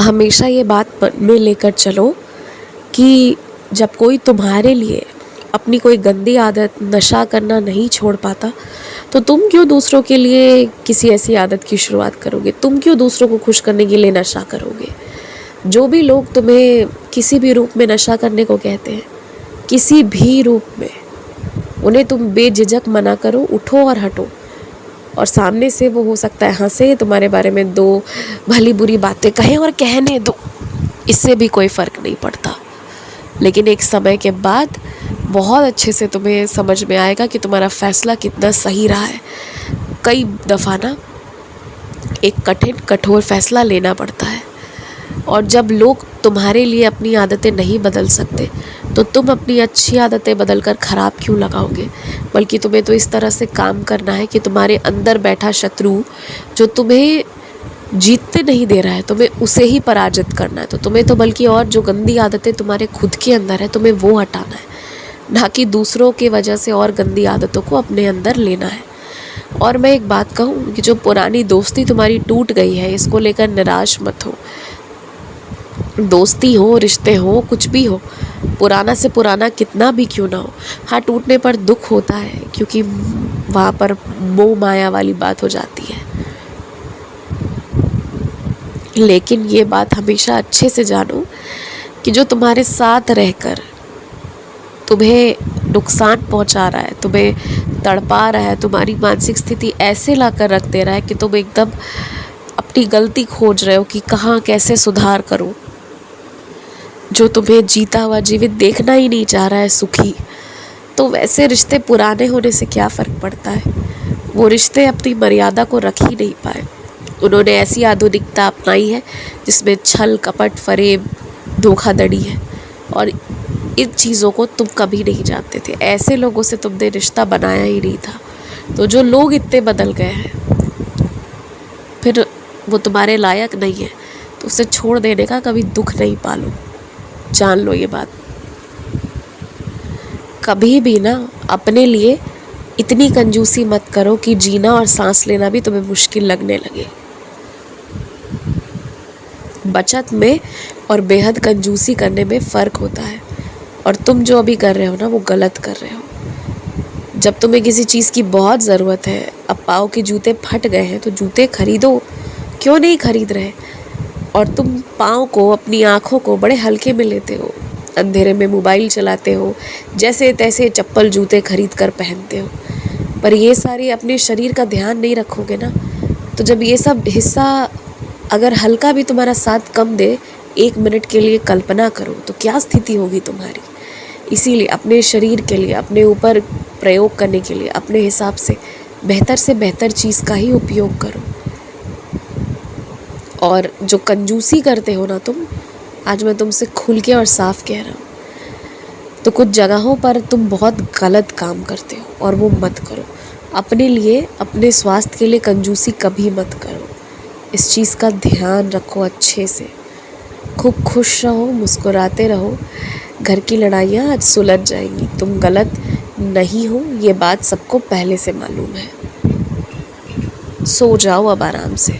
हमेशा ये बात मन में लेकर चलो कि जब कोई तुम्हारे लिए अपनी कोई गंदी आदत नशा करना नहीं छोड़ पाता, तो तुम क्यों दूसरों के लिए किसी ऐसी आदत की शुरुआत करोगे? तुम क्यों दूसरों को खुश करने के लिए नशा करोगे? जो भी लोग तुम्हें किसी भी रूप में नशा करने को कहते हैं, किसी भी रूप में, उन्हें तुम बेझिझक मना करो, उठो और हटो। और सामने से वो हो सकता है हंसे, तुम्हारे बारे में दो भली बुरी बातें कहें और कहने दो, इससे भी कोई फ़र्क नहीं पड़ता। लेकिन एक समय के बाद बहुत अच्छे से तुम्हें समझ में आएगा कि तुम्हारा फ़ैसला कितना सही रहा है। कई दफ़ा ना एक कठिन कठोर फ़ैसला लेना पड़ता है, और जब लोग तुम्हारे लिए अपनी आदतें नहीं बदल सकते, तो तुम अपनी अच्छी आदतें बदल कर ख़राब क्यों लगाओगे? बल्कि तुम्हें तो इस तरह से काम करना है कि तुम्हारे अंदर बैठा शत्रु जो तुम्हें जीतते नहीं दे रहा है, तुम्हें उसे ही पराजित करना है। तो तुम्हें तो बल्कि और जो गंदी आदतें तुम्हारे खुद के अंदर है, तुम्हें वो हटाना है, ना कि दूसरों के वजह से और गंदी आदतों को अपने अंदर लेना है। और मैं एक बात कहूँ कि जो पुरानी दोस्ती तुम्हारी टूट गई है, इसको लेकर निराश मत हो। दोस्ती हो, रिश्ते हो, कुछ भी हो, पुराना से पुराना कितना भी क्यों ना हो, हाँ टूटने पर दुख होता है, क्योंकि वहाँ पर मोह माया वाली बात हो जाती है। लेकिन ये बात हमेशा अच्छे से जानो कि जो तुम्हारे साथ रहकर तुम्हें नुकसान पहुंचा रहा है, तुम्हें तड़पा रहा है, तुम्हारी मानसिक स्थिति ऐसे ला कर रख दे रहा है कि तुम एकदम अपनी गलती खोज रहे हो कि कहाँ कैसे सुधार करो, जो तुम्हें जीता हुआ जीवित देखना ही नहीं चाह रहा है सुखी, तो वैसे रिश्ते पुराने होने से क्या फ़र्क पड़ता है? वो रिश्ते अपनी मर्यादा को रख ही नहीं पाए। उन्होंने ऐसी आधुनिकता अपनाई है जिसमें छल कपट फरेब धोखाधड़ी है, और इन चीज़ों को तुम कभी नहीं जानते थे। ऐसे लोगों से तुमने रिश्ता बनाया ही नहीं था। तो जो लोग इतने बदल गए हैं, फिर वो तुम्हारे लायक नहीं है, तो उसे छोड़ देने का कभी दुख नहीं पालो। जान लो ये बात। कभी भी ना अपने लिए इतनी कंजूसी मत करो कि जीना और सांस लेना भी तुम्हें मुश्किल लगने लगे। बचत में और बेहद कंजूसी करने में फ़र्क होता है, और तुम जो अभी कर रहे हो ना, वो गलत कर रहे हो। जब तुम्हें किसी चीज़ की बहुत ज़रूरत है, अब पाँव के जूते फट गए हैं, तो जूते खरीदो, क्यों नहीं खरीद रहे? और तुम पाँव को, अपनी आँखों को बड़े हल्के में लेते हो, अंधेरे में मोबाइल चलाते हो, जैसे तैसे चप्पल जूते खरीद कर पहनते हो, पर ये सारे अपने शरीर का ध्यान नहीं रखोगे ना, तो जब ये सब हिस्सा अगर हल्का भी तुम्हारा साथ कम दे, 1 मिनट के लिए कल्पना करो तो क्या स्थिति होगी तुम्हारी। इसीलिए अपने शरीर के लिए, अपने ऊपर प्रयोग करने के लिए अपने हिसाब से बेहतर चीज़ का ही उपयोग करो। और जो कंजूसी करते हो ना तुम, आज मैं तुमसे खुल के और साफ कह रहा हूँ, तो कुछ जगहों पर तुम बहुत गलत काम करते हो, और वो मत करो। अपने लिए, अपने स्वास्थ्य के लिए कंजूसी कभी मत करो। इस चीज़ का ध्यान रखो अच्छे से। खूब खुश रहो, मुस्कुराते रहो। घर की लड़ाइयाँ आज सुलझ जाएंगी। तुम गलत नहीं हो, ये बात सबको पहले से मालूम है। सो जाओ अब आराम से।